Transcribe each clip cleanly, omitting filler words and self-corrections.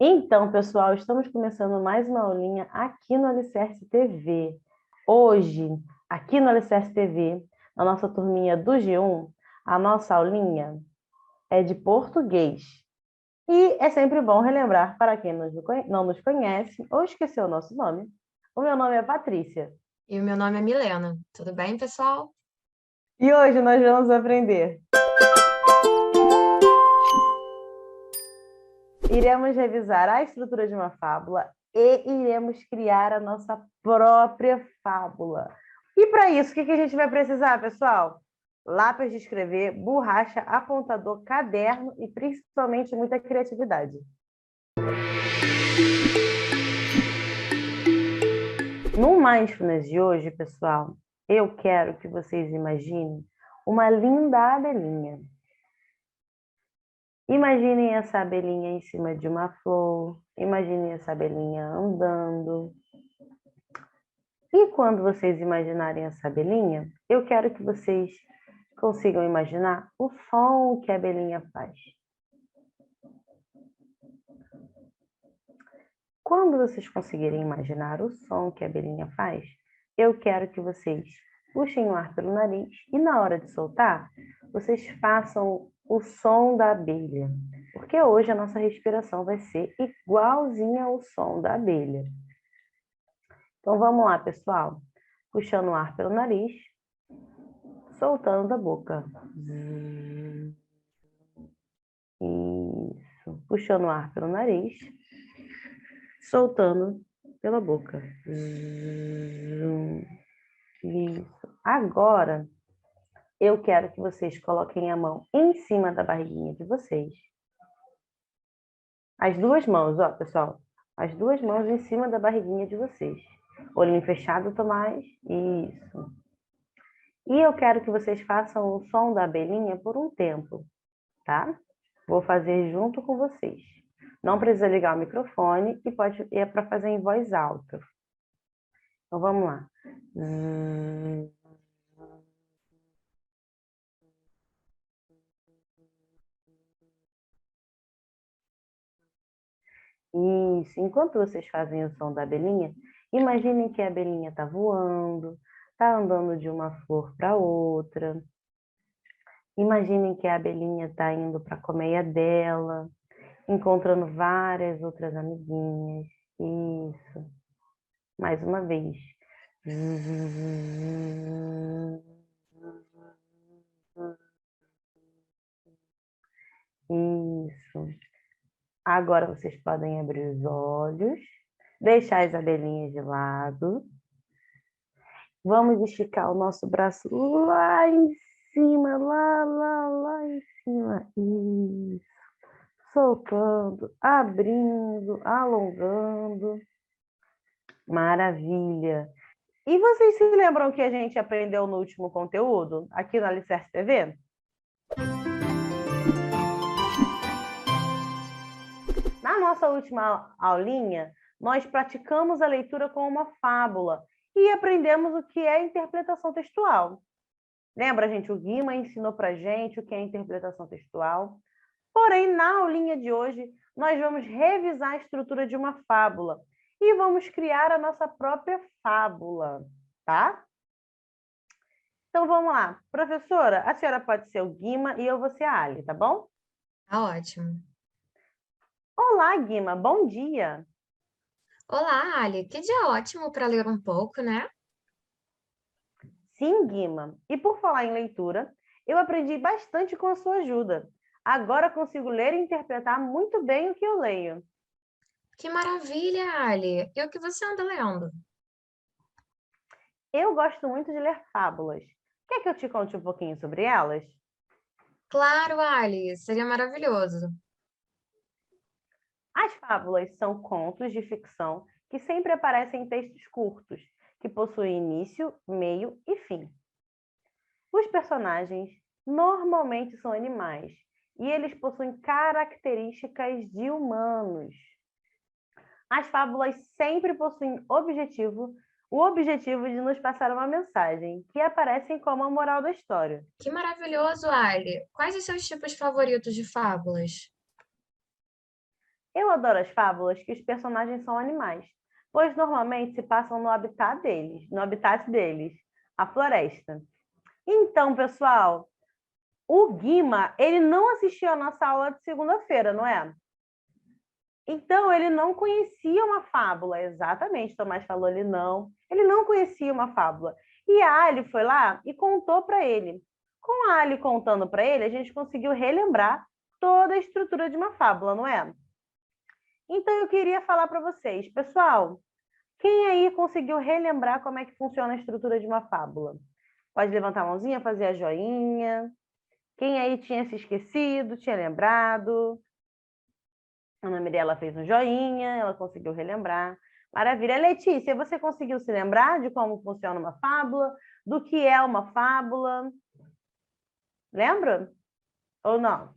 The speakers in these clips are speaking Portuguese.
Então, pessoal, estamos começando mais uma aulinha aqui no Alicerce TV. Hoje, aqui no Alicerce TV, na nossa turminha do G1, a nossa aulinha é de português. E é sempre bom relembrar para quem não nos conhece ou esqueceu o nosso nome. O meu nome é Patrícia. E o meu nome é Milena. Tudo bem, pessoal? E hoje nós vamos aprender. Iremos revisar a estrutura de uma fábula e iremos criar a nossa própria fábula. E para isso, o que a gente vai precisar, pessoal? Lápis de escrever, borracha, apontador, caderno e principalmente muita criatividade. No Mindfulness de hoje, pessoal, eu quero que vocês imaginem uma linda abelhinha. Imaginem essa abelhinha em cima de uma flor, imaginem essa abelhinha andando. E quando vocês imaginarem essa abelhinha, eu quero que vocês consigam imaginar o som que a abelhinha faz. Quando vocês conseguirem imaginar o som que a abelhinha faz, eu quero que vocês puxem o ar pelo nariz e na hora de soltar, vocês façam o som da abelha. Porque hoje a nossa respiração vai ser igualzinha ao som da abelha. Então vamos lá, pessoal. Puxando o ar pelo nariz, soltando da boca. Isso. Puxando o ar pelo nariz, soltando pela boca. Isso. Agora, eu quero que vocês coloquem a mão em cima da barriguinha de vocês. As duas mãos, ó, pessoal. As duas mãos em cima da barriguinha de vocês. Olhinho fechado, Tomás. Isso. E eu quero que vocês façam o som da abelhinha por um tempo, tá? Vou fazer junto com vocês. Não precisa ligar o microfone e é para fazer em voz alta. Então vamos lá. Isso. Enquanto vocês fazem o som da abelhinha, imaginem que a abelhinha está voando, está andando de uma flor para outra. Imaginem que a abelhinha está indo para a colmeia dela, encontrando várias outras amiguinhas. Isso. Mais uma vez. Isso. Agora vocês podem abrir os olhos, deixar as abelhinhas de lado. Vamos esticar o nosso braço lá em cima, lá em cima. Isso. Soltando, abrindo, alongando. Maravilha. E vocês se lembram que a gente aprendeu no último conteúdo, aqui no Alicerce TV? Na nossa última aulinha, nós praticamos a leitura com uma fábula e aprendemos o que é interpretação textual. Lembra, gente? O Guima ensinou para gente o que é interpretação textual. Porém, na aulinha de hoje, nós vamos revisar a estrutura de uma fábula e vamos criar a nossa própria fábula, tá? Então, vamos lá. Professora, a senhora pode ser o Guima e eu vou ser a Ali, tá bom? Tá ótimo. Olá, Guima. Bom dia. Olá, Ali. Que dia ótimo para ler um pouco, né? Sim, Guima. E por falar em leitura, eu aprendi bastante com a sua ajuda. Agora consigo ler e interpretar muito bem o que eu leio. Que maravilha, Ali. E o que você anda lendo? Eu gosto muito de ler fábulas. Quer que eu te conte um pouquinho sobre elas? Claro, Ali. Seria maravilhoso. As fábulas são contos de ficção que sempre aparecem em textos curtos, que possuem início, meio e fim. Os personagens normalmente são animais e eles possuem características de humanos. As fábulas sempre possuem o objetivo de nos passar uma mensagem, que aparecem como a moral da história. Que maravilhoso, Ali! Quais os seus tipos favoritos de fábulas? Eu adoro as fábulas que os personagens são animais, pois normalmente se passam no habitat deles, a floresta. Então, pessoal, o Guima, ele não assistiu a nossa aula de segunda-feira, não é? Então, ele não conhecia uma fábula, exatamente, Tomás falou, ele não conhecia uma fábula. E a Ali foi lá e contou para ele. Com a Ali contando para ele, a gente conseguiu relembrar toda a estrutura de uma fábula, não é? Então, eu queria falar para vocês, pessoal, quem aí conseguiu relembrar como é que funciona a estrutura de uma fábula? Pode levantar a mãozinha, fazer a joinha. Quem aí tinha se esquecido, tinha lembrado? A Ana Mirella fez um joinha, ela conseguiu relembrar. Maravilha. Letícia, você conseguiu se lembrar de como funciona uma fábula? Do que é uma fábula? Lembra? Ou não?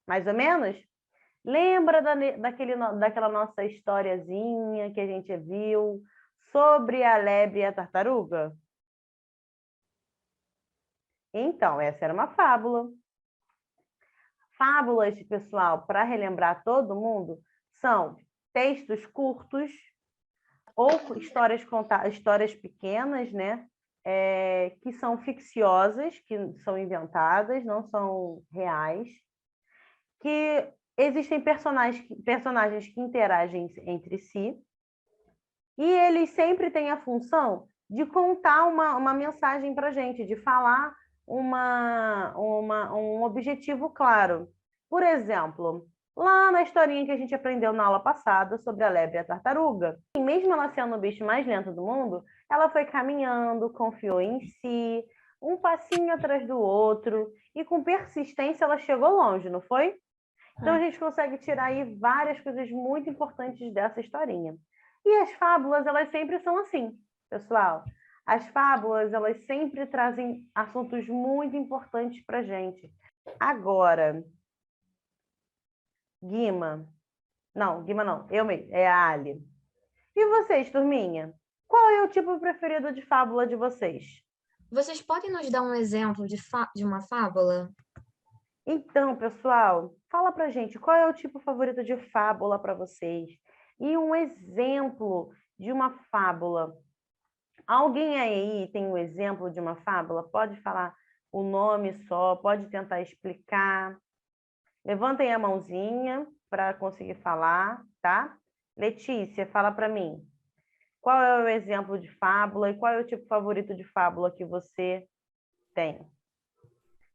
Mais ou menos? Lembra daquela nossa historiazinha que a gente viu sobre a lebre e a tartaruga? Então, essa era uma fábula. Fábulas, pessoal, para relembrar todo mundo, são textos curtos ou histórias pequenas, né? Que são ficciosas, que são inventadas, não são reais, que existem personagens que interagem entre si, e eles sempre têm a função de contar uma mensagem para a gente, de falar um objetivo claro. Por exemplo, lá na historinha que a gente aprendeu na aula passada sobre a lebre e a tartaruga, e mesmo ela sendo o bicho mais lento do mundo, ela foi caminhando, confiou em si, um passinho atrás do outro, e com persistência ela chegou longe, não foi? Então a gente consegue tirar aí várias coisas muito importantes dessa historinha. E as fábulas, elas sempre são assim, pessoal. As fábulas, elas sempre trazem assuntos muito importantes para a gente. Agora, Guima não, eu mesmo, é a Ali. E vocês, turminha? Qual é o tipo preferido de fábula de vocês? Vocês podem nos dar um exemplo de uma fábula? Então, pessoal, fala pra gente qual é o tipo favorito de fábula para vocês e um exemplo de uma fábula. Alguém aí tem um exemplo de uma fábula? Pode falar o nome só, pode tentar explicar. Levantem a mãozinha para conseguir falar, tá? Letícia, fala para mim. Qual é o exemplo de fábula e qual é o tipo favorito de fábula que você tem?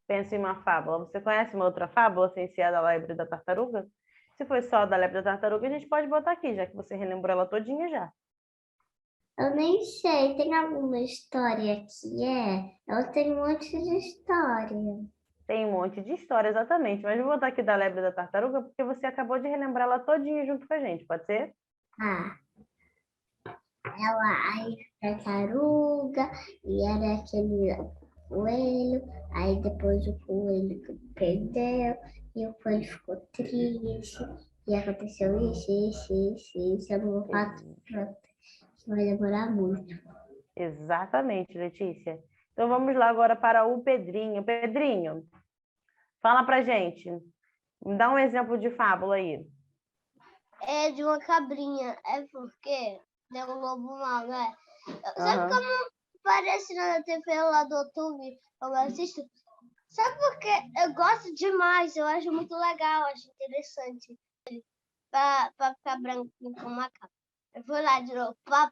Pensa em uma fábula. Você conhece uma outra fábula sem ser a da lebre e da tartaruga? Se for só a da lebre e da tartaruga, a gente pode botar aqui, já que você relembrou ela todinha já. Eu nem sei, tem alguma história que é? Eu tenho um monte de história. Tem um monte de história, exatamente. Mas eu vou botar aqui da lebre e da tartaruga porque você acabou de relembrar ela todinha junto com a gente, pode ser? Ah, aí tartaruga, e era aquele coelho, aí depois o coelho perdeu, e o coelho ficou triste, e aconteceu isso, eu não vou falar pronto, vai demorar muito. Exatamente, Letícia. Então vamos lá agora para o Pedrinho. Pedrinho, fala pra gente. Me dá um exemplo de fábula aí. É de uma cabrinha, é porque é um lobo mau, né? Sabe como parece na TV lá do YouTube, eu assisto? Sabe por quê? Eu gosto demais, eu acho muito legal, acho interessante. Pra ficar branquinho com uma cabra. Eu fui lá de novo, pá.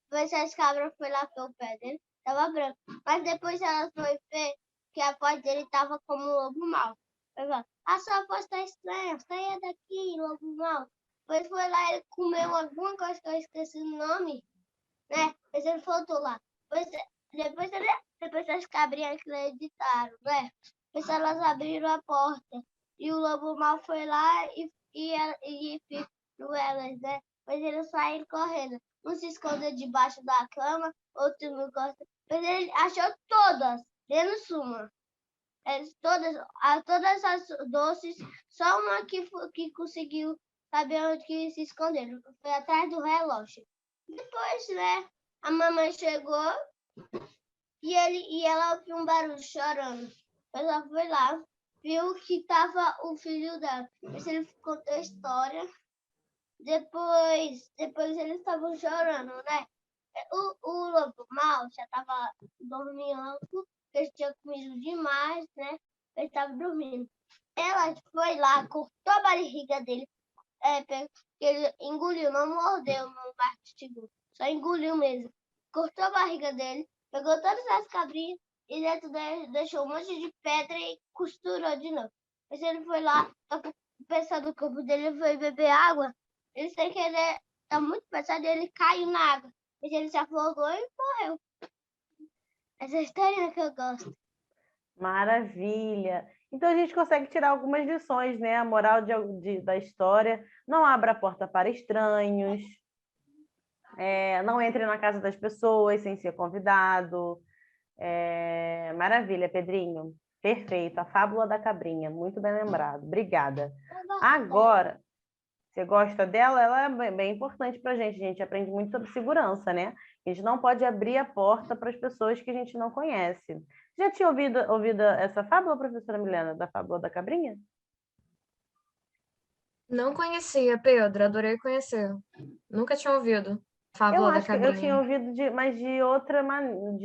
Depois as cabras foi lá pelo pé dele, tava branco. Mas depois ela foi ver que a voz dele tava como um lobo mau. Eu falei, a sua voz tá estranha, saia daqui, lobo mau. Depois foi lá, ele comeu alguma coisa que eu esqueci o nome, né? Mas ele voltou lá. Depois as cabrinhas acreditaram, né? Depois elas abriram a porta. E o lobo mau foi lá e viu elas, né? Depois eles saíram correndo. Um se escondeu debaixo da cama, outro no gosto. Depois ele achou todas dentro de suma. Todas as doces, só uma que conseguiu saber onde que se esconderam. Foi atrás do relógio. Depois, né, a mamãe chegou e ela ouviu um barulho chorando. Ela foi lá, viu que tava o filho dela. Mas ele contou a história. Depois eles estavam chorando, né? O lobo mau já estava dormindo, ele tinha comido demais, né? Ele estava dormindo. Ela foi lá, cortou a barriga dele, ele engoliu, não mordeu, não mastigou, só engoliu mesmo. Cortou a barriga dele, pegou todas as cabrinhas e dentro dele deixou um monte de pedra e costurou de novo. Mas ele foi lá, pensando no corpo dele, foi beber água. Ele sem querer, tá muito pesado, ele caiu na água. Mas ele se afogou e morreu. Essa história que eu gosto. Maravilha! Então a gente consegue tirar algumas lições, né? A moral da história: não abra a porta para estranhos, não entre na casa das pessoas sem ser convidado. Maravilha, Pedrinho. Perfeito. A Fábula da Cabrinha. Muito bem lembrado. Obrigada. Agora, você gosta dela? Ela é bem importante para a gente. A gente aprende muito sobre segurança, né? A gente não pode abrir a porta para as pessoas que a gente não conhece. Já tinha ouvido essa fábula, professora Milena, da Fábula da Cabrinha? Não conhecia, Pedro. Adorei conhecer. Nunca tinha ouvido. Eu Fábula da acho que eu tinha Cabrinha. ouvido, mas de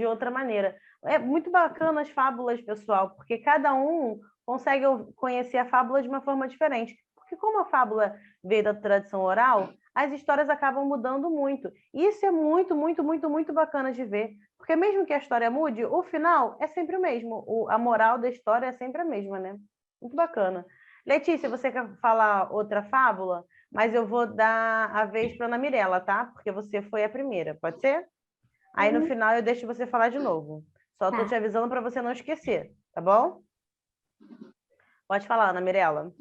outra maneira. É muito bacana as fábulas, pessoal, porque cada um consegue conhecer a fábula de uma forma diferente. Porque como a fábula veio da tradição oral, as histórias acabam mudando muito. E isso é muito, muito, muito, muito bacana de ver. Porque mesmo que a história mude, o final é sempre o mesmo. A moral da história é sempre a mesma, né? Muito bacana. Letícia, você quer falar outra fábula? Mas eu vou dar a vez para Ana Mirella, tá? Porque você foi a primeira, pode ser? Aí no final eu deixo você falar de novo. Só estou te avisando para você não esquecer, tá bom? Pode falar, Ana Mirella.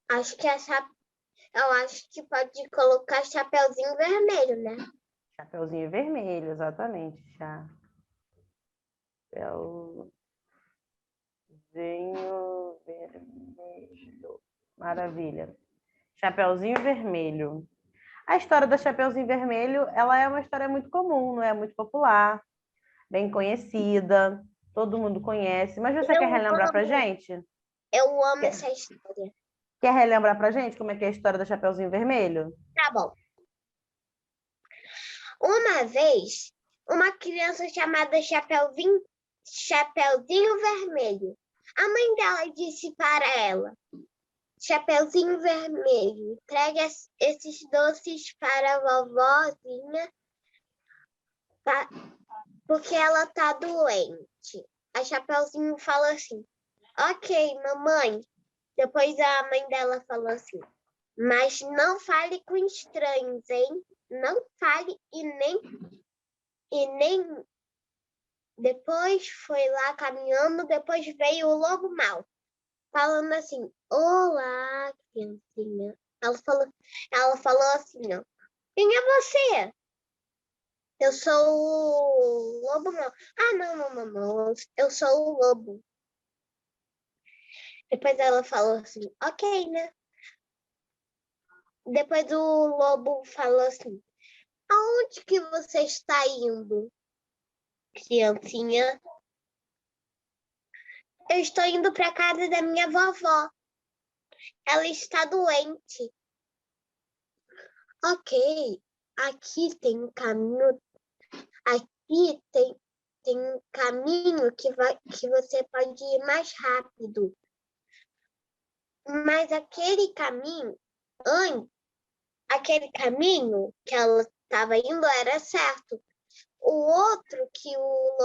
Eu acho que pode colocar chapeuzinho vermelho, né? Chapeuzinho vermelho, exatamente. Chapeuzinho vermelho. Maravilha. Chapeuzinho vermelho. A história do Chapeuzinho Vermelho, ela é uma história muito comum, não é muito popular, bem conhecida, todo mundo conhece. Mas você quer relembrar pra gente? Eu amo essa história. Quer relembrar pra gente como é que é a história do Chapeuzinho Vermelho? Tá bom. Uma vez, uma criança chamada Chapeuzinho Vermelho. A mãe dela disse para ela: Chapeuzinho Vermelho, entregue esses doces para a vovozinha, porque ela tá doente. A Chapeuzinho falou assim: Ok, mamãe. Depois a mãe dela falou assim: Mas não fale com estranhos, hein? Não fale e nem. Depois foi lá caminhando, depois veio o lobo mau, falando assim: Olá, criancinha. Ela falou assim: ó, Quem é você? Eu sou o lobo mau. Ah, não. Eu sou o lobo. Depois ela falou assim: Ok, né? Depois o lobo falou assim: Aonde que você está indo, criancinha? Eu estou indo para casa da minha vovó. Ela está doente. Ok, aqui tem um caminho. Aqui tem um caminho que você pode ir mais rápido. Mas aquele caminho que ela estava indo era certo. O outro que o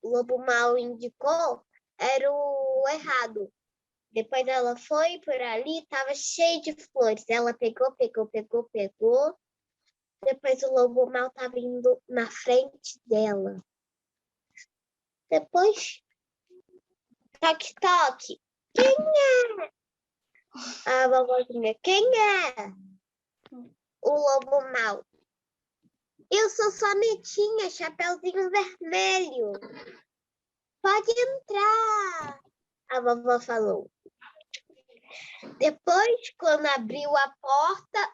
lobo mau indicou era o errado. Depois ela foi por ali, estava cheio de flores. Ela pegou. Depois o lobo mau estava indo na frente dela. Depois, toque. Quem é? A vovozinha, quem é? O lobo mau. Eu sou sua netinha, Chapeuzinho Vermelho. Pode entrar, a vovó falou. Depois, quando abriu a porta,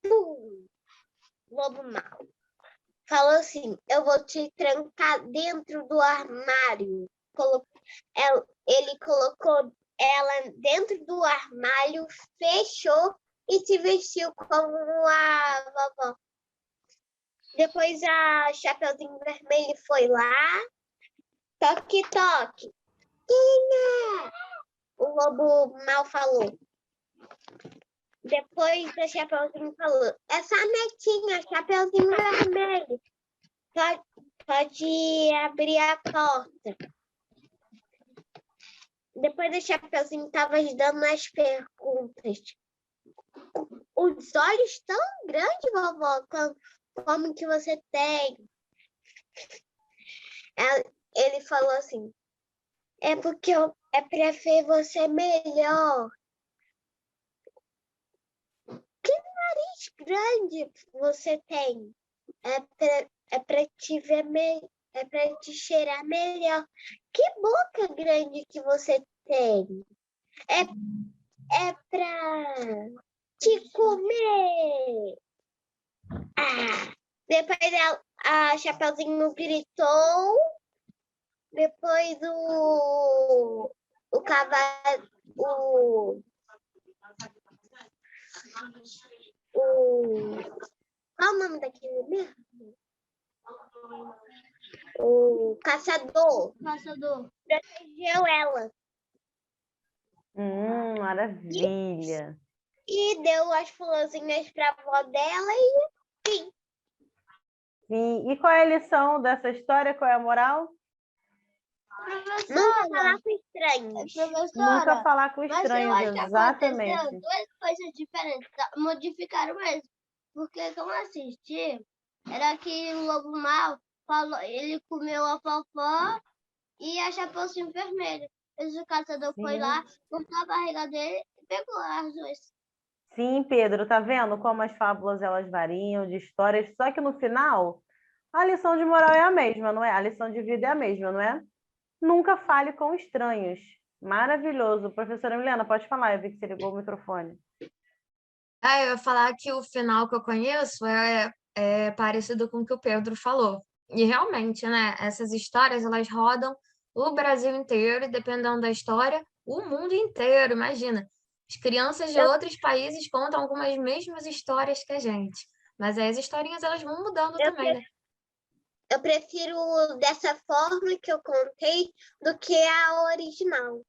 pum, lobo mau falou assim: eu vou te trancar dentro do armário. Ele colocou ela dentro do armário, fechou e se vestiu como a vovó. Depois a Chapeuzinho Vermelho foi lá. Toque, toque. Quem é? O lobo mal falou. Depois a Chapeuzinho falou: essa netinha, Chapeuzinho Vermelho. Pode abrir a porta. Depois a Chapeuzinho estava dando as perguntas. Os olhos tão grandes, vovó, como que você tem? Ele falou assim: é porque eu prefiro você melhor. Que nariz grande você tem? É para te ver melhor. É para te cheirar melhor. Que boca grande que você tem. É para te comer. Depois a Chapeuzinho gritou. Depois o cavalo. Qual o nome daquele mesmo? O caçador. Protegeu ela. Maravilha. E deu as florzinhas para a avó dela e fim. Sim. E qual é a lição dessa história? Qual é a moral? Nunca falar com estranhos. Nunca falar com Mas estranhos, eu acho que exatamente. aconteceu duas coisas diferentes. Modificaram mesmo. Porque como eu assisti, era que o lobo mau falou, ele comeu a vovó e a Chapeuzinho Vermelho. O caçador foi lá, cortou a barriga dele e pegou as duas. Sim, Pedro, tá vendo como as fábulas elas variam de histórias, só que no final a lição de moral é a mesma, não é? A lição de vida é a mesma, não é? Nunca fale com estranhos. Maravilhoso. Professora Milena, pode falar, eu vi que você ligou o microfone. Eu ia falar que o final que eu conheço é parecido com o que o Pedro falou. E realmente, né? Essas histórias, elas rodam o Brasil inteiro, e dependendo da história, o mundo inteiro, imagina. As crianças de outros países contam algumas mesmas histórias que a gente. Mas aí as historinhas, elas vão mudando também, né? Eu prefiro dessa forma que eu contei do que a original.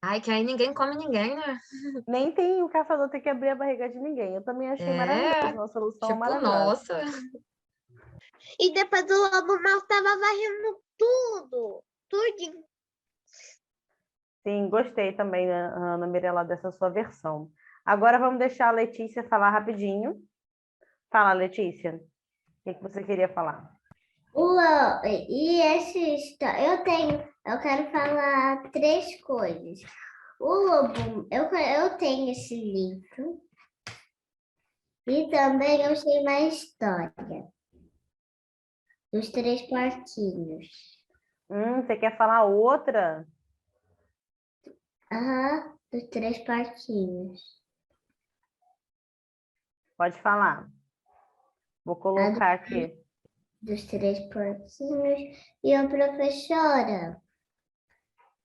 Ai, que aí ninguém come ninguém, né? Nem tem o caçador ter que abrir a barriga de ninguém. Eu também achei maravilhoso, uma solução Tipo, maravilhosa. nossa. E depois o lobo mau estava varrendo tudo. Tudinho. Sim, gostei também, Ana Mirella, dessa sua versão. Agora vamos deixar a Letícia falar rapidinho. Fala, Letícia. O que você queria falar? E essa história, eu quero falar três coisas. O lobo, eu tenho esse livro e também eu sei uma história dos três porquinhos. Você quer falar outra? Dos três porquinhos. Pode falar. Vou colocar aqui. Dos três porquinhos e a professora.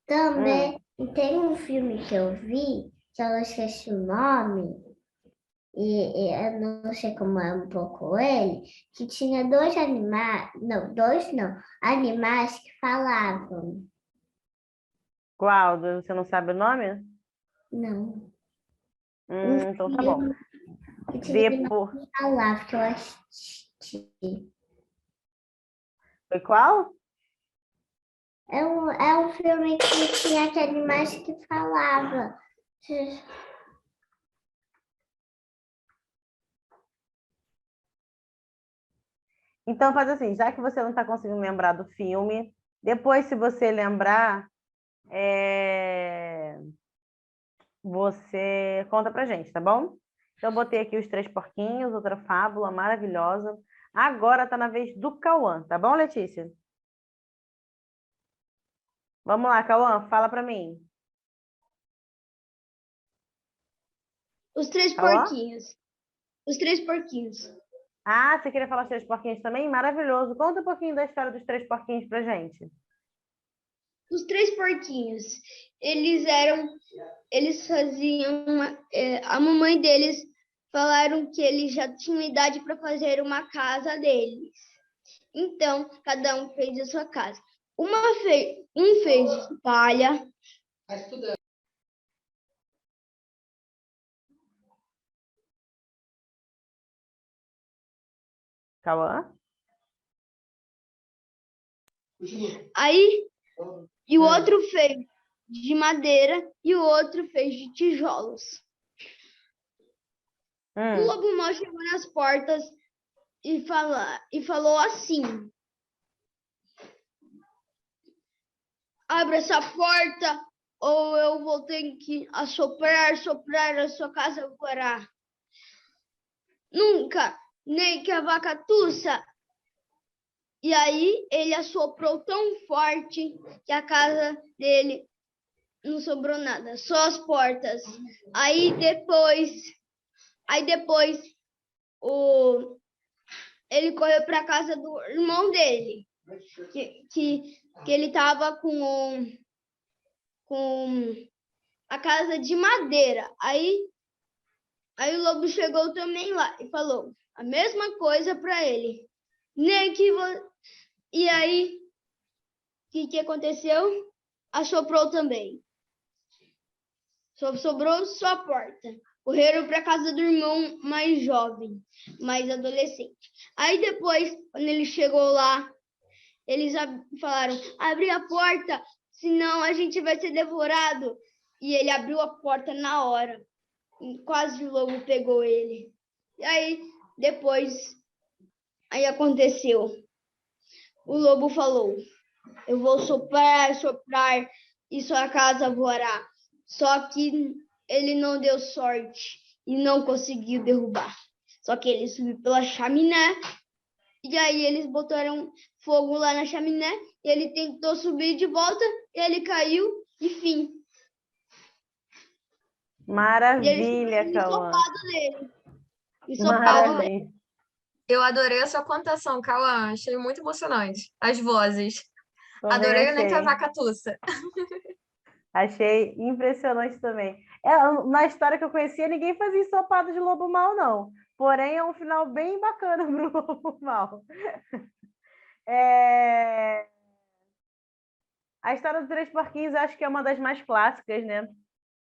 Também tem um filme que eu vi, que eu esqueci o nome, e eu não sei como é um pouco ele, que tinha dois animais, animais que falavam. Qual? Você não sabe o nome? Não. Então tá bom. Que tinha Depois... que falar, que eu assisti. Foi qual? É um filme que tinha animais que falavam. Então faz assim, já que você não está conseguindo lembrar do filme, depois, se você lembrar, você conta pra gente, tá bom? Então, eu botei aqui os três porquinhos, outra fábula maravilhosa. Agora tá na vez do Cauã, tá bom, Letícia? Vamos lá, Cauã, fala para mim. Os três Cauã? porquinhos. Os três porquinhos. Ah, você queria falar dos três porquinhos também? Maravilhoso. Conta um pouquinho da história dos três porquinhos pra gente. Os três porquinhos, eles faziam, a mamãe deles falaram que eles já tinham idade para fazer uma casa deles. Então, cada um fez a sua casa. Um fez de palha, Cauã? aí e o outro fez de madeira e o outro fez de tijolos. O lobo mau chegou nas portas e falou assim: abre essa porta ou eu vou ter que soprar a sua casa voará. Nunca, nem que a vaca tussa. E aí ele assoprou tão forte que a casa dele não sobrou nada, só as portas. Aí depois ele correu para a casa do irmão dele, que ele estava com a casa de madeira. Aí o lobo chegou também lá e falou a mesma coisa para ele. Nem que E aí, o que aconteceu? Assoprou também. Sobrou só a porta. Correram para a casa do irmão mais jovem, mais adolescente. Aí depois, quando ele chegou lá, eles falaram: abre a porta, senão a gente vai ser devorado. E ele abriu a porta na hora. E quase o lobo pegou ele. E aí, depois, aconteceu. O lobo falou: eu vou soprar e sua casa voará. Só que ele não deu sorte e não conseguiu derrubar. Só que ele subiu pela chaminé e aí eles botaram fogo lá na chaminé e ele tentou subir de volta e ele caiu e fim. Maravilha, Cauã. Maravilha. Eu adorei a sua contação, Cauã. Achei muito emocionante. As vozes. Também Adorei achei. nem que a vaca tussa. Achei impressionante também. Na história que eu conhecia, ninguém fazia ensopado de lobo mau, não. Porém, é um final bem bacana para o lobo mau. A história dos Três Porquinhos, eu acho que é uma das mais clássicas, né?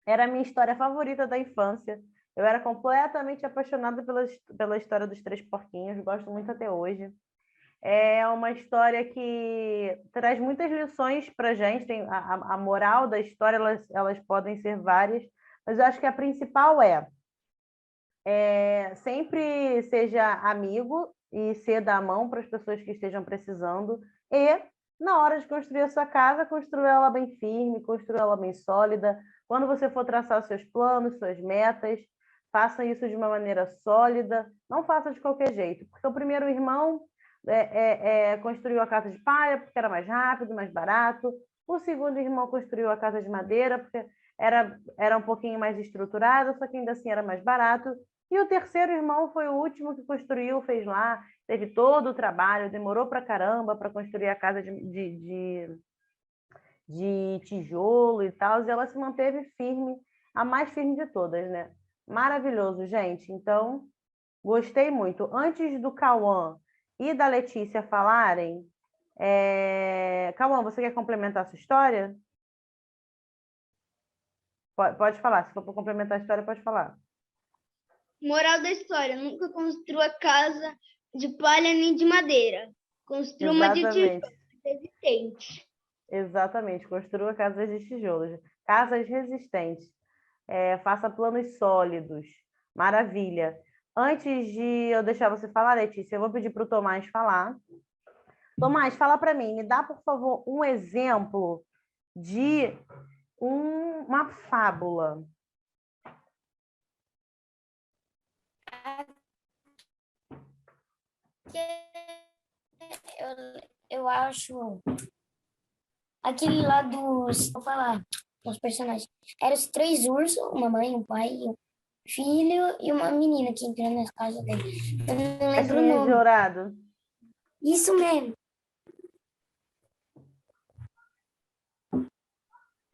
Era a minha história favorita da infância. Eu era completamente apaixonada pela história dos Três Porquinhos, gosto muito até hoje. É uma história que traz muitas lições para a gente. Tem a moral da história, elas podem ser várias, mas eu acho que a principal sempre seja amigo e ceda a mão para as pessoas que estejam precisando. E, na hora de construir a sua casa, construa ela bem firme, construa ela bem sólida. Quando você for traçar os seus planos, suas metas, faça isso de uma maneira sólida. Não faça de qualquer jeito, porque o primeiro irmão construiu a casa de palha porque era mais rápido, mais barato. O segundo irmão construiu a casa de madeira porque era um pouquinho mais estruturada, só que ainda assim era mais barato. E o terceiro irmão foi o último que construiu, fez lá, teve todo o trabalho, demorou pra caramba para construir a casa de tijolo e tal, e ela se manteve firme, a mais firme de todas, né? Maravilhoso, gente. Então, gostei muito. Antes do Cauã e da Letícia falarem, Cauã, você quer complementar a sua história? Pode falar. Se for para complementar a história, pode falar. Moral da história: nunca construa casa de palha nem de madeira. Construa uma de tijolo resistente. Exatamente. Construa casas de tijolos. Casas resistentes. Faça planos sólidos. Maravilha. Antes de eu deixar você falar, Letícia, eu vou pedir para o Tomás falar. Tomás, fala para mim, me dá, por favor, um exemplo de uma fábula. Eu acho aquele lá dos, vou falar, dos personagens. Eram os três ursos, uma mãe, um pai filho e uma menina que entrou na casa dele. Eu não lembro o Caixinha de nome. dourado. Isso mesmo.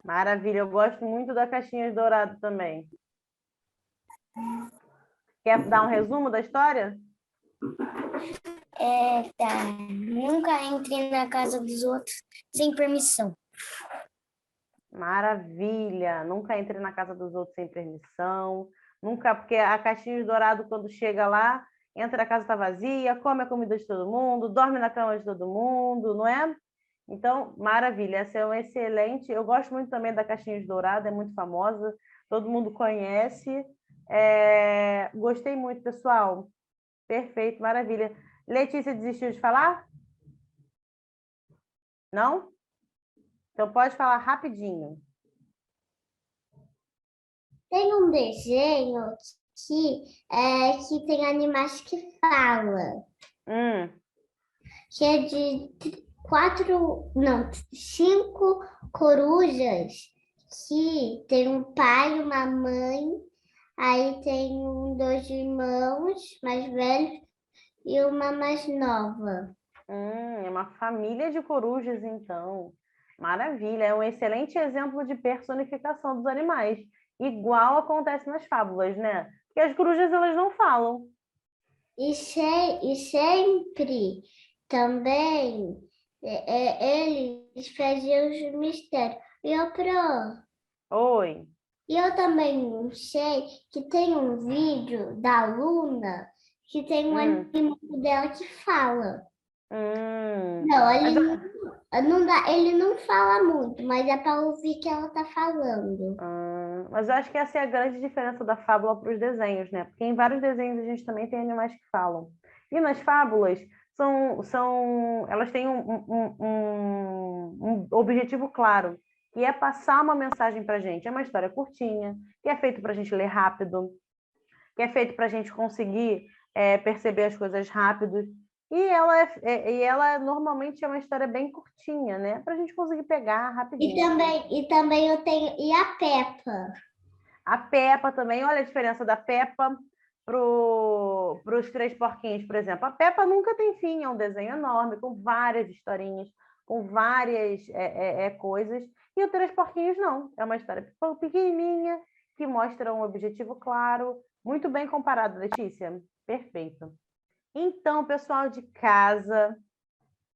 Maravilha, eu gosto muito da caixinha de dourado também. Quer dar um resumo da história? Tá. Nunca entre na casa dos outros sem permissão. Maravilha! Nunca entre na casa dos outros sem permissão. Nunca, porque a caixinha de dourado, quando chega lá, entra, a casa está vazia, come a comida de todo mundo, dorme na cama de todo mundo, não é? Então, maravilha, essa é um excelente. Eu gosto muito também da caixinha de dourado, é muito famosa, todo mundo conhece. Gostei muito, pessoal. Perfeito, maravilha. Letícia desistiu de falar? Não? Então pode falar rapidinho. Tem um desenho que tem animais que falam, que é de 5 corujas, que tem um pai e uma mãe, aí tem 2 irmãos mais velhos e uma mais nova. É uma família de corujas, então. Maravilha, é um excelente exemplo de personificação dos animais. Igual acontece nas fábulas, né? Porque as corujas, elas não falam. E sempre também eles faziam os mistérios. Oi. E eu também sei que tem um vídeo da Luna que tem um animal dela que fala. Não, ele não fala muito, mas é para ouvir que ela está falando. Mas eu acho que essa é a grande diferença da fábula para os desenhos, né? Porque em vários desenhos a gente também tem animais que falam. E nas fábulas, elas têm um objetivo claro, que é passar uma mensagem para a gente. É uma história curtinha, que é feito para a gente ler rápido, que é feito para a gente conseguir perceber as coisas rápido. E ela normalmente é uma história bem curtinha, né? Para a gente conseguir pegar rapidinho. E também eu tenho. E a Peppa? A Peppa também, olha a diferença da Peppa para os Três Porquinhos, por exemplo. A Peppa nunca tem fim, é um desenho enorme, com várias historinhas, com várias coisas. E o Três Porquinhos não, é uma história pequenininha, que mostra um objetivo claro. Muito bem comparado, Letícia. Perfeito. Então, pessoal de casa,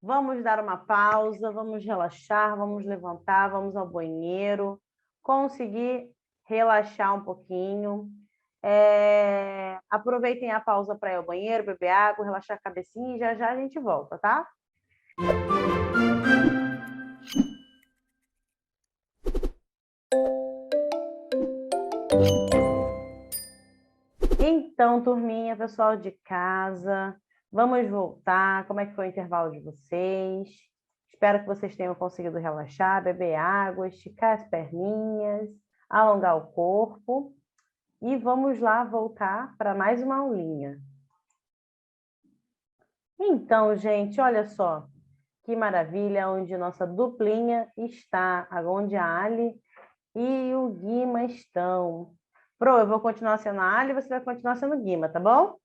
vamos dar uma pausa, vamos relaxar, vamos levantar, vamos ao banheiro, conseguir relaxar um pouquinho. Aproveitem a pausa para ir ao banheiro, beber água, relaxar a cabecinha e já já a gente volta, tá? Então, turminha, pessoal de casa, vamos voltar. Como é que foi o intervalo de vocês? Espero que vocês tenham conseguido relaxar, beber água, esticar as perninhas, alongar o corpo. E vamos lá voltar para mais uma aulinha. Então, gente, olha só. Que maravilha, onde nossa duplinha está, onde a Ali e o Guima estão. Pro, eu vou continuar sendo a Ali e você vai continuar sendo o Guima, tá bom?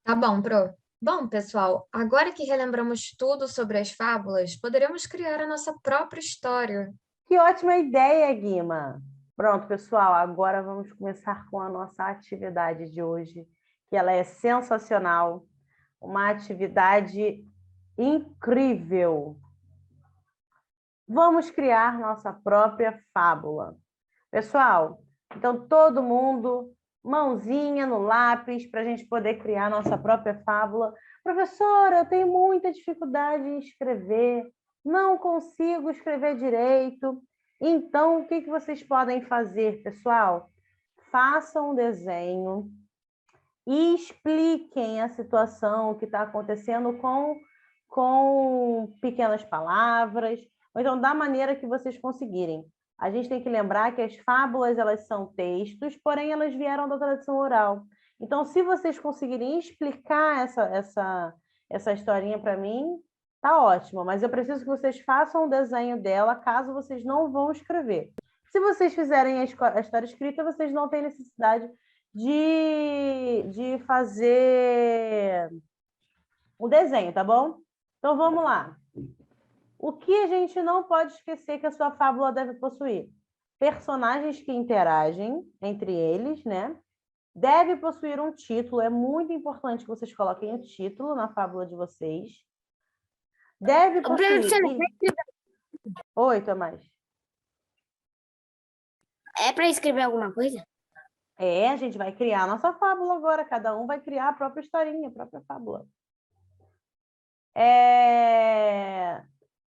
Tá bom, Pro. Bom, pessoal, agora que relembramos tudo sobre as fábulas, poderemos criar a nossa própria história. Que ótima ideia, Guima! Pronto, pessoal, agora vamos começar com a nossa atividade de hoje, que ela é sensacional, uma atividade incrível. Vamos criar nossa própria fábula. Pessoal, então todo mundo, mãozinha no lápis, para a gente poder criar nossa própria fábula. Professora, eu tenho muita dificuldade em escrever, não consigo escrever direito. Então, o que vocês podem fazer, pessoal? Façam um desenho e expliquem a situação que está acontecendo com pequenas palavras, ou então da maneira que vocês conseguirem. A gente tem que lembrar que as fábulas, elas são textos, porém elas vieram da tradição oral. Então, se vocês conseguirem explicar essa historinha para mim, tá ótimo, mas eu preciso que vocês façam um desenho dela, caso vocês não vão escrever. Se vocês fizerem a história escrita, vocês não têm necessidade de fazer o desenho, tá bom? Então, vamos lá. O que a gente não pode esquecer que a sua fábula deve possuir? Personagens que interagem entre eles, né? Deve possuir um título. É muito importante que vocês coloquem o título na fábula de vocês. Deve possuir... Oi, Tomás. É para escrever alguma coisa? A gente vai criar a nossa fábula agora. Cada um vai criar a própria historinha, a própria fábula.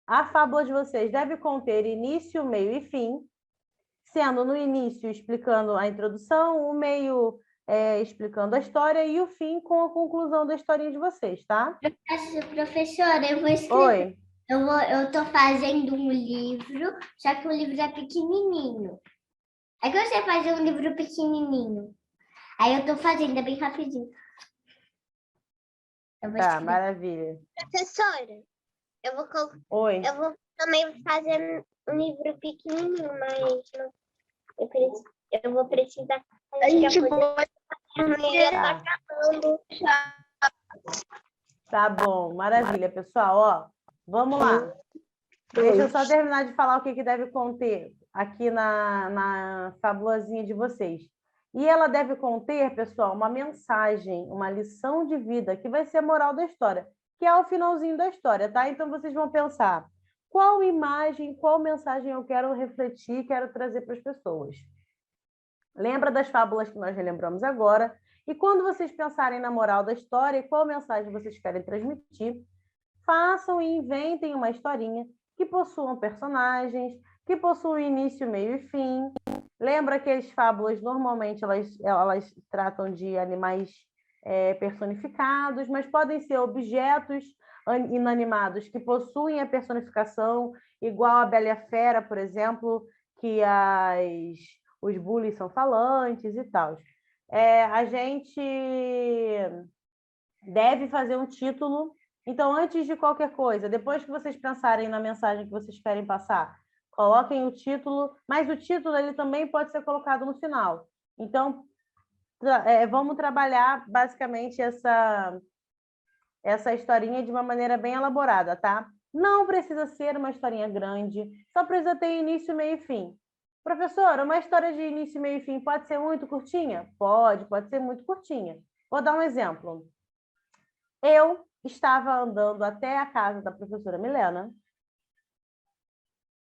A fábula de vocês deve conter início, meio e fim, sendo no início explicando a introdução, o meio explicando a história e o fim com a conclusão da historinha de vocês, tá? Professora, eu vou escrever. Oi. Eu tô fazendo um livro, só que o livro é pequenininho. É que eu sei fazer um livro pequenininho. Aí eu tô fazendo, é bem rapidinho. Tá, maravilha. Professora, Oi. eu vou também fazer um livro pequenininho, mas eu vou precisar. A gente pode. Tá bom, maravilha, pessoal. Ó, vamos lá. Deixa eu só terminar de falar o que deve conter aqui na fabulazinha de vocês. E ela deve conter, pessoal, uma mensagem, uma lição de vida, que vai ser a moral da história, que é o finalzinho da história, tá? Então, vocês vão pensar qual imagem, qual mensagem eu quero refletir, quero trazer para as pessoas. Lembra das fábulas que nós relembramos agora? E quando vocês pensarem na moral da história e qual mensagem vocês querem transmitir, façam e inventem uma historinha que possuam personagens, que possuam início, meio e fim. Lembra que as fábulas, normalmente, elas tratam de animais personificados, mas podem ser objetos inanimados que possuem a personificação, igual a Bela e a Fera, por exemplo, que os bullies são falantes e tal. A gente deve fazer um título. Então, antes de qualquer coisa, depois que vocês pensarem na mensagem que vocês querem passar, coloquem o título, mas o título ele também pode ser colocado no final. Então, vamos trabalhar basicamente essa historinha de uma maneira bem elaborada, tá? Não precisa ser uma historinha grande, só precisa ter início, meio e fim. Professora, uma história de início, meio e fim pode ser muito curtinha? Pode ser muito curtinha. Vou dar um exemplo. Eu estava andando até a casa da professora Milena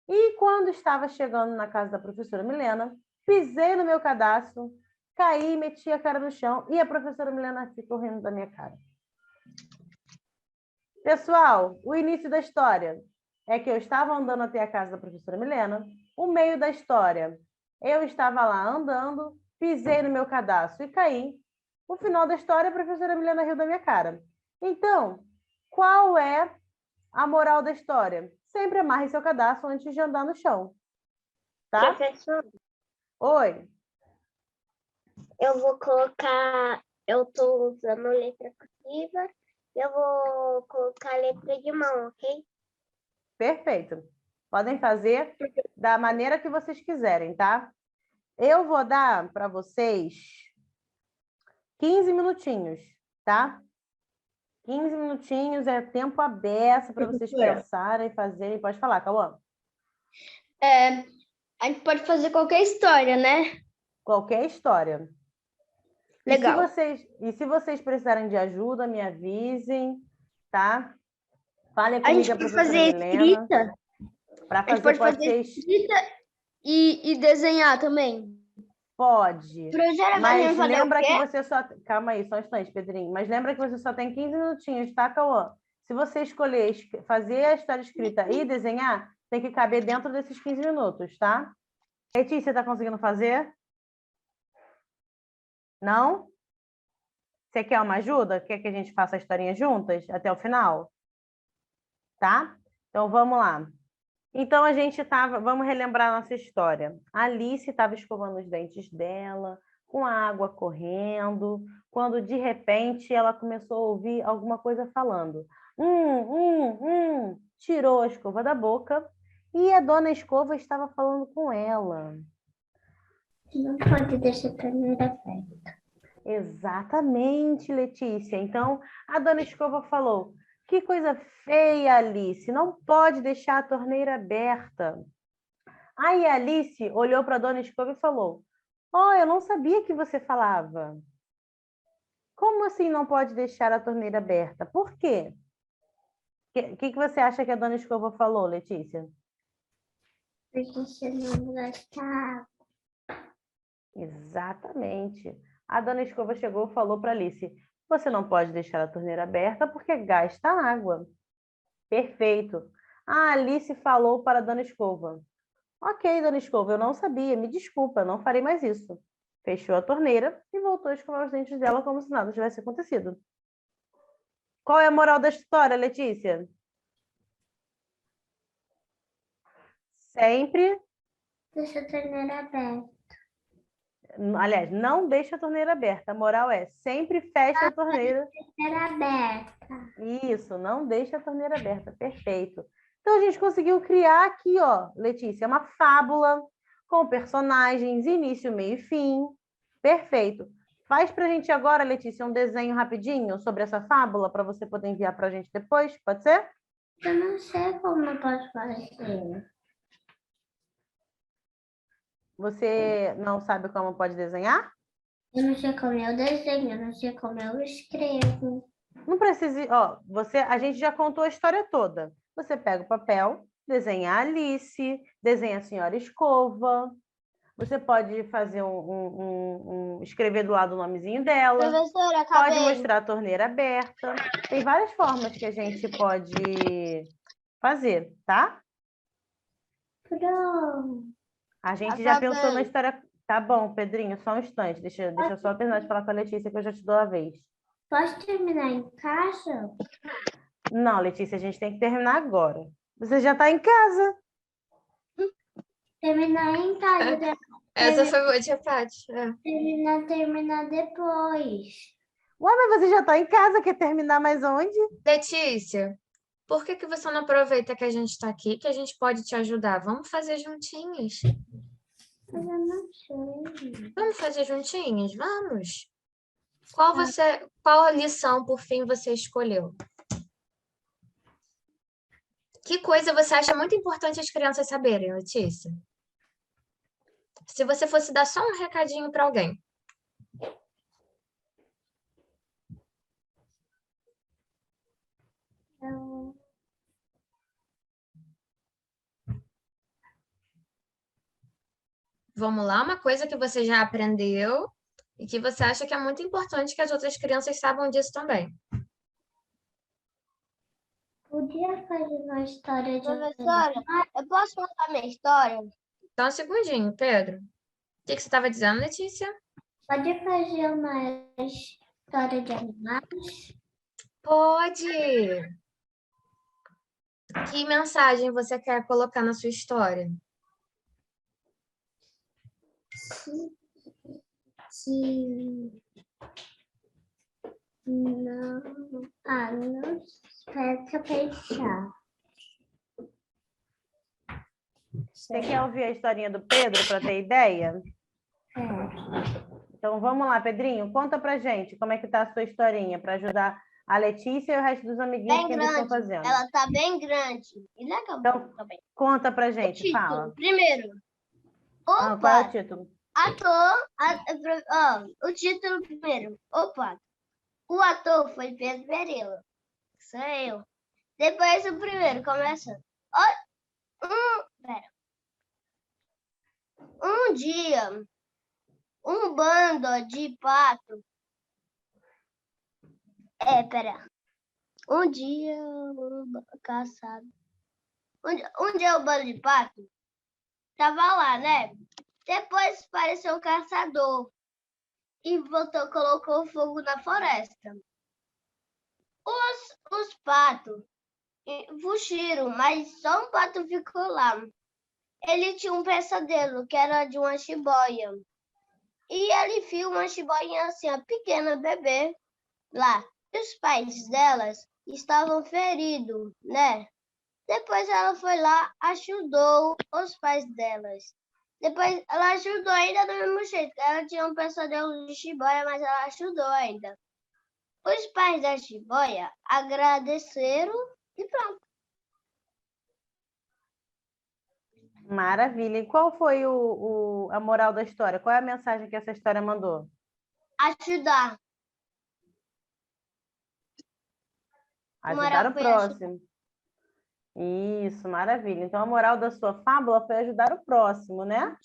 e quando estava chegando na casa da professora Milena, pisei no meu cadastro, caí, meti a cara no chão e a professora Milena ficou rindo da minha cara. Pessoal, o início da história é que eu estava andando até a casa da professora Milena. O meio da história, eu estava lá andando, pisei no meu cadastro e caí. O final da história, a professora Milena riu da minha cara. Então, qual é a moral da história? Sempre amarre seu cadastro antes de andar no chão. Tá? Professor, Oi. eu vou colocar. Eu estou usando letra cursiva. Eu vou colocar letra de mão, ok? Perfeito. Podem fazer da maneira que vocês quiserem, tá? Eu vou dar para vocês 15 minutinhos, tá? 15 minutinhos é tempo aberto para vocês pensarem, fazerem. Pode falar, Cauã. A gente pode fazer qualquer história, né? Qualquer história. Legal. E se vocês precisarem de ajuda, me avisem, tá? Falem A comigo, gente a pode professora fazer Milena. escrita. Para A gente fazer, pode fazer escrita e desenhar também. Pode. Professora, Mas fazer lembra o quê? que você só... Calma aí, só um instante, Pedrinho. Mas lembra que você só tem 15 minutinhos, tá, Cauã? Se você escolher fazer a história escrita e desenhar, tem que caber dentro desses 15 minutos, tá? Letícia, você está conseguindo fazer? Não? Você quer uma ajuda? Quer que a gente faça a historinha juntas até o final? Tá? Então, vamos lá. Então, vamos relembrar a nossa história. A Alice estava escovando os dentes dela, com a água correndo, quando, de repente, ela começou a ouvir alguma coisa falando. Tirou a escova da boca e a dona Escova estava falando com ela. Não pode deixar a torneira aberta. Exatamente, Letícia. Então, a dona Escova falou: que coisa feia, Alice, não pode deixar a torneira aberta. Aí a Alice olhou para a dona Escova e falou: oh, eu não sabia que você falava. Como assim não pode deixar a torneira aberta? Por quê? O que você acha que a dona Escova falou, Letícia? Porque você não gosta. Exatamente. A dona Escova chegou e falou para Alice: você não pode deixar a torneira aberta porque gasta água. Perfeito. A Alice falou para a dona Escova: ok, dona Escova, eu não sabia, me desculpa, não farei mais isso. Fechou a torneira e voltou a escovar os dentes dela como se nada tivesse acontecido. Qual é a moral da história, Letícia? Sempre, Deixa a torneira aberta. aliás, não deixa a torneira aberta. A moral é sempre fecha a torneira. Torneira aberta. Isso, não deixa a torneira aberta. Perfeito. Então a gente conseguiu criar aqui, ó, Letícia, uma fábula com personagens, início, meio e fim. Perfeito. Faz pra gente agora, Letícia, um desenho rapidinho sobre essa fábula para você poder enviar pra gente depois, pode ser? Eu não sei como eu posso fazer. Você não sabe como pode desenhar? Eu não sei como eu desenho, eu não sei como eu escrevo. Não precisa, ó, a gente já contou a história toda. Você pega o papel, desenha a Alice, desenha a senhora Escova. Você pode fazer escrever do lado o nomezinho dela. Professora, Pode acabei. mostrar a torneira aberta. Tem várias formas que a gente pode fazer, tá? Pronto. A gente já pensou na Acabei. história. Tá bom, Pedrinho, só um instante. Deixa eu só terminar de falar com a Letícia, que eu já te dou a vez. Posso terminar em casa? Não, Letícia, a gente tem que terminar agora. Você já está em casa. Terminar em casa. Essa foi boa de Paty. É. Terminar depois. Ué, mas você já está em casa, quer terminar mais onde? Letícia, por que você não aproveita que a gente está aqui, que a gente pode te ajudar? Vamos fazer juntinhos. Mas eu não sei. Vamos fazer juntinhos? Vamos. Qual a lição, por fim, você escolheu? Que coisa você acha muito importante as crianças saberem, Letícia? Se você fosse dar só um recadinho para alguém. Vamos lá, uma coisa que você já aprendeu e que você acha que é muito importante que as outras crianças saibam disso também. Podia fazer uma história de... Professora, eu posso contar minha história? Só um segundinho, Pedro. O que você estava dizendo, Letícia? Pode fazer uma história de animais? Pode! Que mensagem você quer colocar na sua história? Que não... não espera pensar. Você quer ouvir a historinha do Pedro para ter ideia? É. Então vamos lá, Pedrinho, conta pra gente como é que tá a sua historinha para ajudar a Letícia e o resto dos amiguinhos Bem que eles estão grande. fazendo. Ela tá bem grande. E legal Então, também. conta pra O gente, título, fala. primeiro. Qual é Opa, o título? o título primeiro. Opa, o ator foi Pedro Pereira. Sou eu. Depois o primeiro, começa. Um dia, um bando de pato. Um dia, caçado. Um dia o bando de pato tava lá, né? Depois apareceu o caçador e colocou fogo na floresta. Os patos fugiram, mas só um pato ficou lá. Ele tinha um pesadelo, que era de uma jiboia. E ele viu uma jiboinha assim, a pequena bebê, lá. E os pais delas estavam feridos, né? Depois ela foi lá, ajudou os pais delas. Depois ela ajudou ainda do mesmo jeito. Ela tinha um pesadelo de jiboia, mas ela ajudou ainda. Os pais da jiboia agradeceram e pronto. Maravilha. E qual foi a moral da história? Qual é a mensagem que essa história mandou? Ajudar. Ajudar moral o foi próximo. Isso, maravilha. Então, a moral da sua fábula foi ajudar o próximo, né?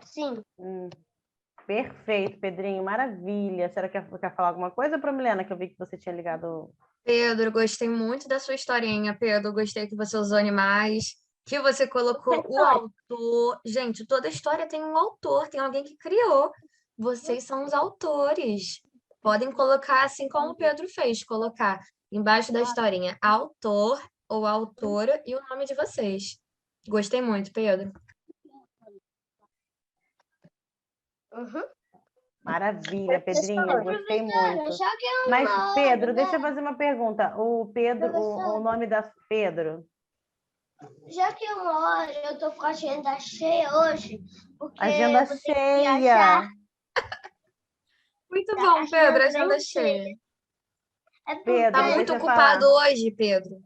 Sim. Perfeito, Pedrinho, maravilha. A senhora quer falar alguma coisa, Promilena, que eu vi que você tinha ligado? Pedro, gostei muito da sua historinha, Pedro. Gostei que você usou animais, que você colocou o autor. Gente, toda história tem um autor, tem alguém que criou. Vocês são os autores. Podem colocar assim como o Pedro fez, colocar embaixo da historinha autor ou autora e o nome de vocês. Gostei muito, Pedro. Uhum. Maravilha, Pedrinho, eu gostei muito. Já que é Mas, uma Pedro, hora, deixa eu né? fazer uma pergunta. O Pedro, o Professora. nome da Pedro? Já que é uma hora, eu tô com a agenda cheia hoje, porque Agenda eu vou ter que cheia. viajar. Muito Tá, bom, Pedro. agenda Agenda bem cheia. É Pedro, Tá porque, muito deixa eu ocupado falar. hoje, Pedro.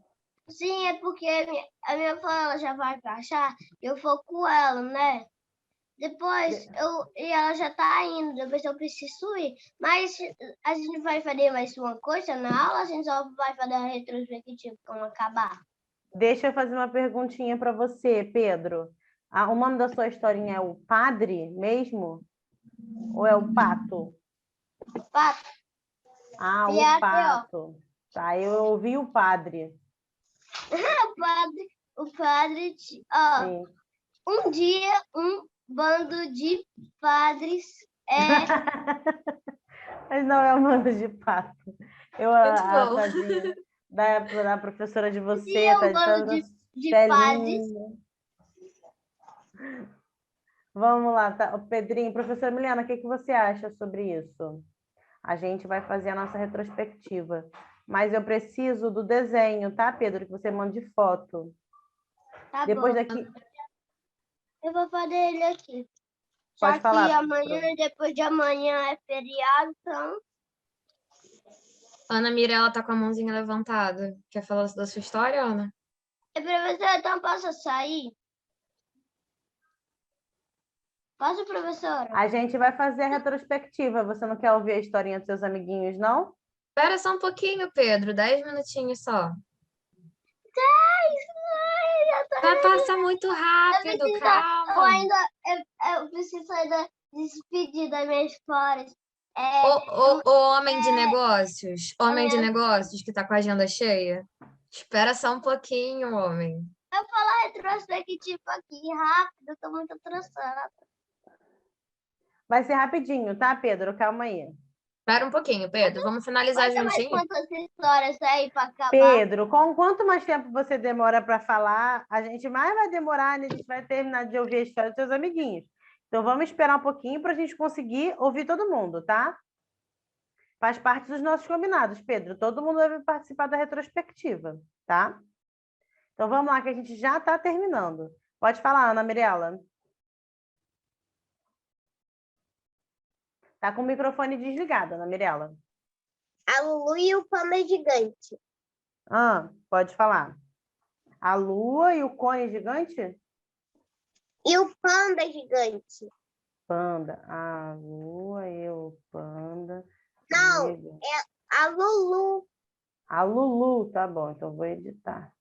sim, é porque a minha avó ela já vai viajar, eu vou com ela, né? Depois e ela já tá indo, depois eu preciso ir. Mas a gente vai fazer mais uma coisa na aula, a gente só vai fazer a retrospectiva quando acabar. Deixa eu fazer uma perguntinha para você, Pedro. O nome da sua historinha é o Padre mesmo? Ou é o Pato? Pato, Ah, o P-A-T-O. Pato. Tá, eu ouvi o Padre. O padre, ó, Sim. um dia um bando de padres Mas não é o mando de pato. Muito A bom. tadinha da professora de você, dia um tá bando toda de padres. velhinha. Vamos lá, tá? Pedrinho, professora Milena, o que você acha sobre isso? A gente vai fazer a nossa retrospectiva. Mas eu preciso do desenho, tá, Pedro? Que você mande foto. Tá Depois bom. daqui. Eu vou fazer ele aqui. Pode Já que falar. amanhã e depois de amanhã é feriado, então. Ana Mirella tá com a mãozinha levantada. Quer falar da sua história, Ana? Professora, então posso sair? Posso, professora? A gente vai fazer a retrospectiva. Você não quer ouvir a historinha dos seus amiguinhos, não? Espera só um pouquinho, Pedro. 10 minutinhos só. 10! Ai, Vai passar muito rápido, eu calma. eu preciso ainda despedir das minhas flores. O homem de negócios. Homem de negócios que tá com a agenda cheia. Espera só um pouquinho, homem. Eu falar retrospectiva aqui rápido, eu tô muito atrasada. Vai ser rapidinho, tá, Pedro? Calma aí. Espera um pouquinho, Pedro. Vamos finalizar Conta mais juntinho? quantas histórias aí para acabar. Pedro, quanto mais tempo você demora para falar, a gente mais vai demorar, né? A gente vai terminar de ouvir a história dos seus amiguinhos. Então, vamos esperar um pouquinho para a gente conseguir ouvir todo mundo, tá? Faz parte dos nossos combinados, Pedro. Todo mundo deve participar da retrospectiva, tá? Então, vamos lá, que a gente já está terminando. Pode falar, Ana Mirella. Tá com o microfone desligado, Ana Mirella. A Lulu e o panda gigante. Pode falar. A lua e o cone gigante? E o panda gigante. Panda. A lua e o panda. Não, gigante. é a Lulu. A Lulu, tá bom, então vou editar.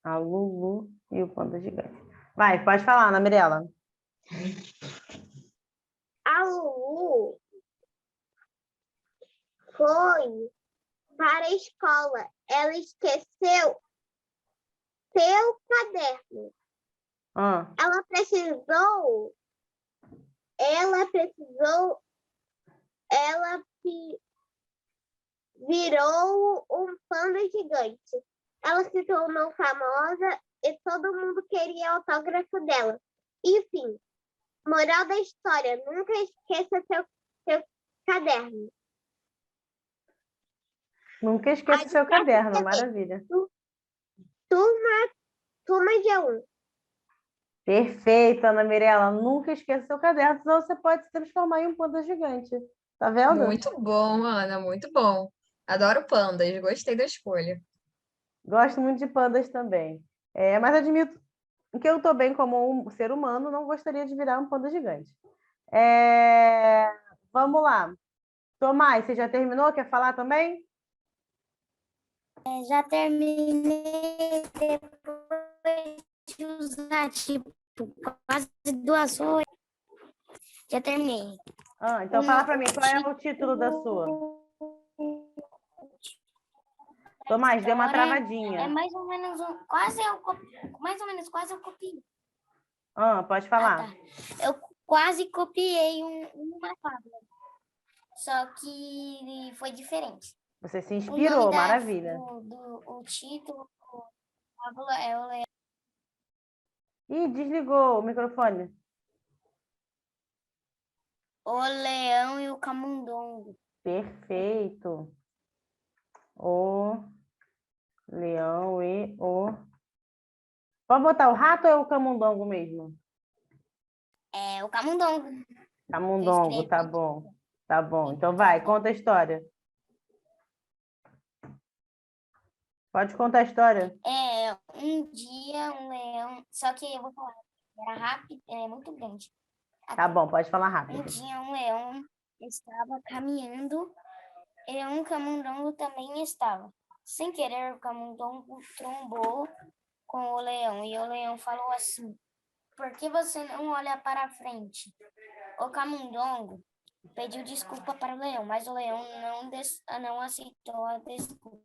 A Lulu e o panda gigante. Vai, pode falar, Ana Mirella. A Lulu foi para a escola. Ela esqueceu seu caderno. Ela virou um panda gigante. Ela se tornou famosa e todo mundo queria autógrafo dela. Enfim, moral da história, nunca esqueça seu caderno. Nunca esqueça seu caderno, maravilha. Turma Turma de aluno. Perfeito, Ana Mirella. Nunca esqueça seu caderno, senão você pode se transformar em um panda gigante. Tá vendo? Muito bom, Ana, muito bom. Adoro pandas, gostei da escolha. Gosto muito de pandas também. Mas admito que eu estou bem como um ser humano, não gostaria de virar um panda gigante. Vamos lá. Tomás, você já terminou? Quer falar também? Já terminei depois de usar, tipo, quase 2 horas. Já terminei. Então fala para mim, qual é o título da sua? Tomás, deu uma É travadinha. mais ou menos quase eu copiei. Pode falar. Tá. Eu quase copiei uma fábula. Só que foi diferente. Você se O inspirou, nome maravilha. o título da fábula é o Leão. Ih, desligou o microfone. O Leão e o Camundongo. Perfeito. O leão e o... Pode botar o rato ou é o camundongo mesmo? É o Camundongo. Camundongo, tá bom. Tá bom. Então vai, conta a história. Pode contar a história. Um dia um leão, só que eu vou falar, era rápido, é muito grande. Tá bom, pode falar rápido. Um dia um leão estava caminhando e um camundongo também estava. Sem querer, o camundongo trombou com o leão e o leão falou assim: "Por que você não olha para a frente?" O camundongo pediu desculpa para o leão, mas o leão não aceitou a desculpa.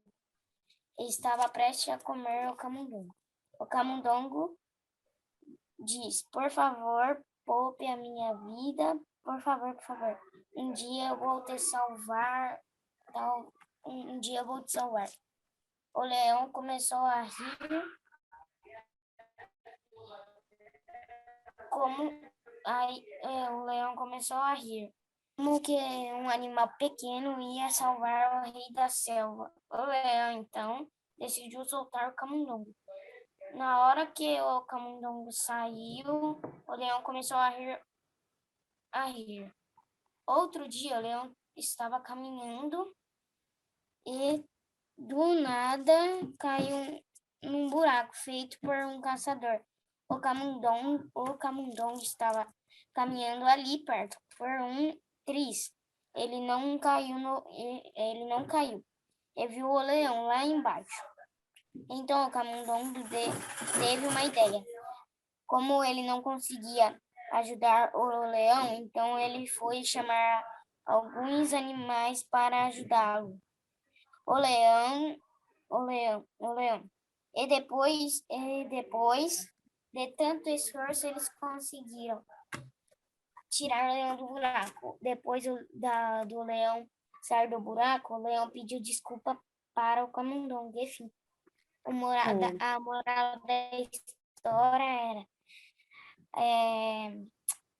Estava prestes a comer o camundongo. O camundongo diz: "Por favor, poupe a minha vida, por favor, por favor. Um dia eu vou te salvar, um dia eu vou te salvar." O leão começou a rir, o leão começou a rir, como que um animal pequeno ia salvar o rei da selva. O leão então decidiu soltar o camundongo. Na hora que o camundongo saiu, o leão começou a rir. Outro dia, o leão estava caminhando e, do nada, caiu num buraco feito por um caçador. O camundongo estava caminhando ali perto, por um triz. Ele não caiu. E viu o leão lá embaixo. Então, o camundongo teve uma ideia. Como ele não conseguia ajudar o leão, então ele foi chamar alguns animais para ajudá-lo. O leão. E depois de tanto esforço, eles conseguiram tirar o leão do buraco. Depois do leão sair do buraco, o leão pediu desculpa para o camundongo. Enfim, a moral da história era: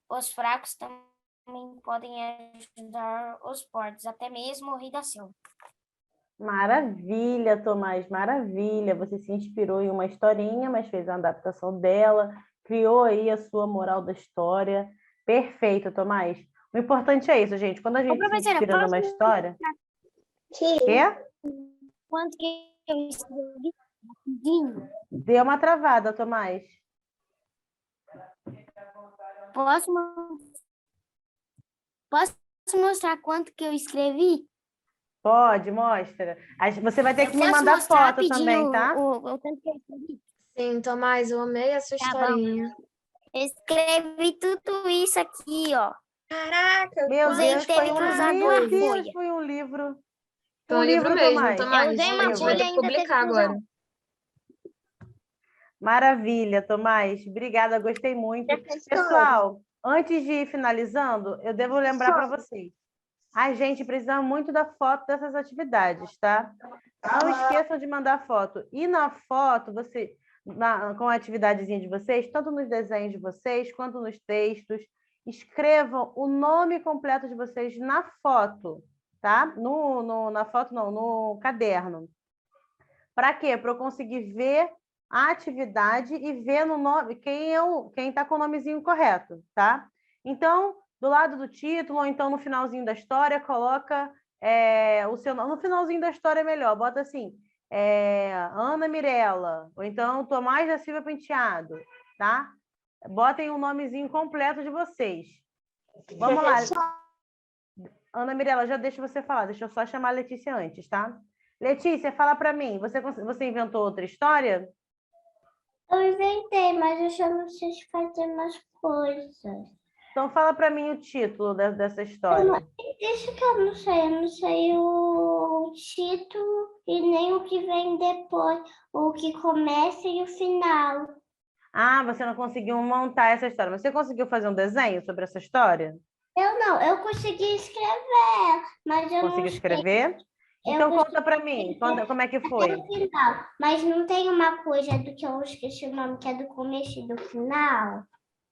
os fracos também podem ajudar os fortes, até mesmo o rei da selva. Maravilha, Tomás, maravilha. Você se inspirou em uma historinha, mas fez a adaptação dela, criou aí a sua moral da história. Perfeito, Tomás. O importante é isso, gente. Quando a gente se inspira numa história... Quê? Quanto que eu escrevi? Deu uma travada, Tomás. Posso mostrar quanto que eu escrevi? Pode, mostra. Você vai ter que me mandar foto também, tá? O tanto que eu escrevi? Sim, Tomás, eu amei essa historinha. Eu escrevi tudo isso aqui, ó. Caraca, Meu quanto? Deus, foi Meu Deus, foi um livro. Foi um livro mesmo, Tomás. Tomás. Eu usei uma A gente vai folha ter que ainda, publicar agora. Maravilha, Tomás. Obrigada, gostei muito. Pessoal, antes de ir finalizando, eu devo lembrar para vocês. A gente precisa muito da foto dessas atividades, tá? Não esqueçam de mandar foto. E na foto, com a atividadezinha de vocês, tanto nos desenhos de vocês, quanto nos textos, escrevam o nome completo de vocês na foto, tá? Na foto não, no caderno. Para quê? Para eu conseguir ver a atividade e ver no nome quem está com o nomezinho correto, tá? Então, do lado do título, ou então no finalzinho da história, coloca o seu nome. No finalzinho da história é melhor, bota assim, Ana Mirella, ou então Tomás da Silva Penteado, tá? Botem o nomezinho completo de vocês. Vamos lá. Ana Mirella, já deixa você falar, deixa eu só chamar a Letícia antes, tá? Letícia, fala para mim, você inventou outra história? Eu inventei, mas eu já não sei fazer mais coisas. Então fala para mim o título dessa história. Isso que eu não sei o título e nem o que vem depois, o que começa e o final. Ah, você não conseguiu montar essa história. Você conseguiu fazer um desenho sobre essa história? Eu consegui escrever, mas eu Conseguiu não sei escrever? Então conta para mim, como é que foi? o final. Mas não tem uma coisa do que eu esqueci o nome, que é do começo e do final.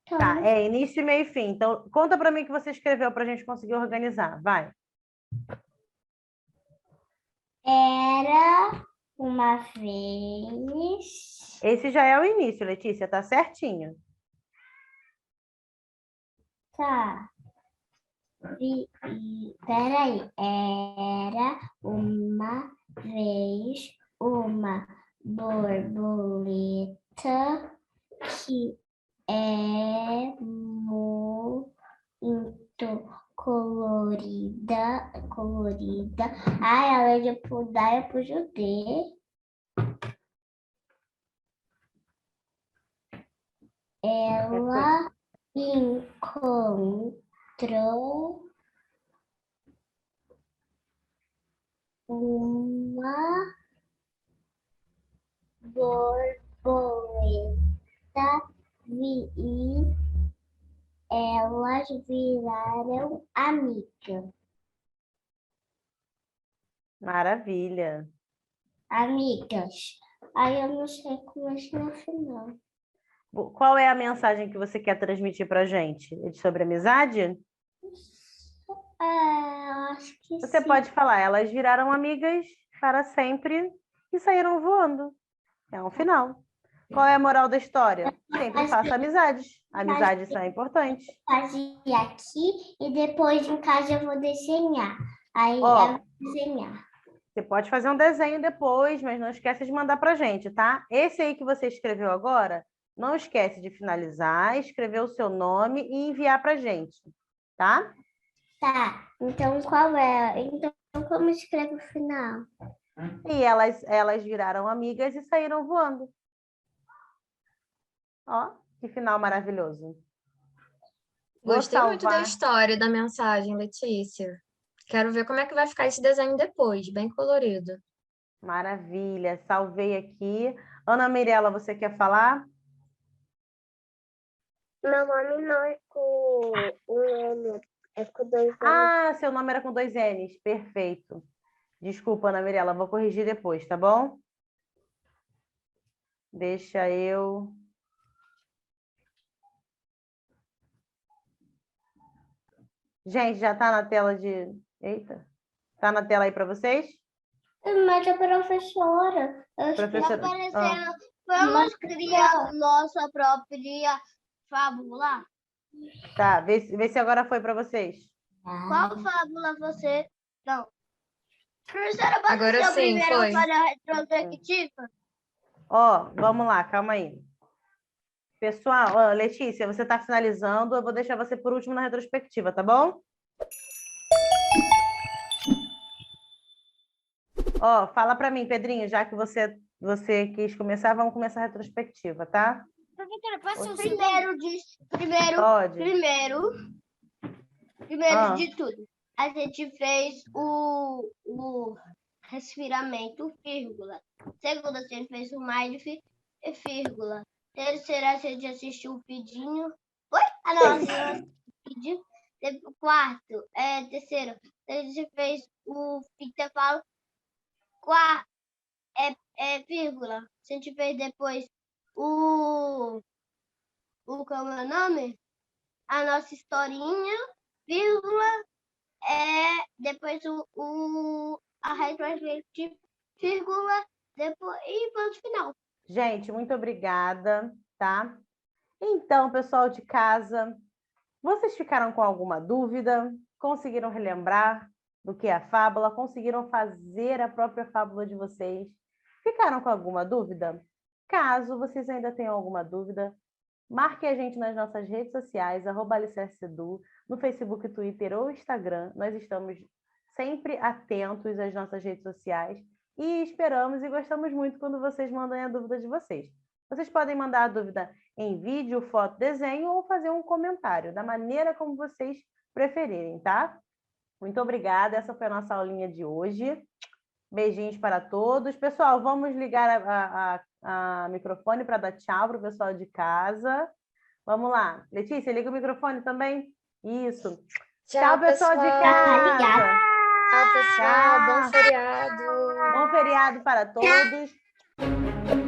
Então, Tá, é início, meio e fim. Então conta para mim o que você escreveu para a gente conseguir organizar. Vai. era uma vez. Esse já é o início, Letícia, tá certinho. Tá. Peraí. Era uma vez uma borboleta que é muito colorida. Ela de pudar é pro judeu. Ela encontrou uma borboleta e elas viraram amigas. Maravilha. Amigas. Aí eu não sei como é no final. Qual é a mensagem que você quer transmitir para a gente? É sobre amizade? Eu acho que Você sim. pode falar, elas viraram amigas para sempre e saíram voando. É um final. Qual é a moral da história? Sempre faça amizades. Amizades são importantes. Fazer aqui e depois em casa eu vou desenhar. Aí eu Ó, vou desenhar. você pode fazer um desenho depois, mas não esquece de mandar para a gente, tá? Esse aí que você escreveu agora, não esquece de finalizar, escrever o seu nome e enviar para a gente, tá? Tá, então qual é? Então como escreve o final? E elas viraram amigas e saíram voando. Ó, que final maravilhoso. Vou Gostei muito da salvar. história, da mensagem, Letícia. Quero ver como é que vai ficar esse desenho depois, bem colorido. Maravilha, salvei aqui. Ana Mirella, você quer falar? Meu nome não é com um N, é com dois N. Ah, seu nome era com 2 N's. Perfeito. Desculpa, Ana Mirella, vou corrigir depois, tá bom? Deixa eu... Gente, já tá na tela de... Eita. Tá na tela aí para vocês? Mas a professora, Professora... aparecendo. Vamos criar nossa própria fábula. Tá, vê se agora foi para vocês. Qual fábula você... Não. Professora, pode Agora ser o sim, primeiro foi. para a retrospectiva? Ó, vamos lá, calma aí. Pessoal, ó, Letícia, você está finalizando, eu vou deixar você por último na retrospectiva, tá bom? Ó, fala para mim, Pedrinho, já que você quis começar, vamos começar a retrospectiva, tá? Professora, posso o Pode. Primeiro de tudo, a gente fez o respiramento, vírgula. Segundo, a gente fez o mind, vírgula. Terceiro, a gente assistiu o vidinho. Oi? Ah, não, assistiu o vídeo. Quarto, terceiro, a gente fez o intervalo. Quarto, vírgula. A gente fez depois como é o nome? A nossa historinha, vírgula, depois a retrospectiva, vírgula, depois e ponto final. Gente, muito obrigada, tá? Então, pessoal de casa, vocês ficaram com alguma dúvida? Conseguiram relembrar do que é a fábula? Conseguiram fazer a própria fábula de vocês? Ficaram com alguma dúvida? Caso vocês ainda tenham alguma dúvida, marque a gente nas nossas redes sociais, @alicerceedu, no Facebook, Twitter ou Instagram. Nós estamos sempre atentos às nossas redes sociais e esperamos e gostamos muito quando vocês mandam a dúvida de vocês. Vocês podem mandar a dúvida em vídeo, foto, desenho ou fazer um comentário, da maneira como vocês preferirem, tá? Muito obrigada, essa foi a nossa aulinha de hoje. Beijinhos para todos. Pessoal, vamos ligar a microfone para dar tchau para o pessoal de casa. Vamos lá. Letícia, liga o microfone também. Isso. Tchau, pessoal de casa. Tchau, pessoal. Bom feriado. Bom feriado para todos.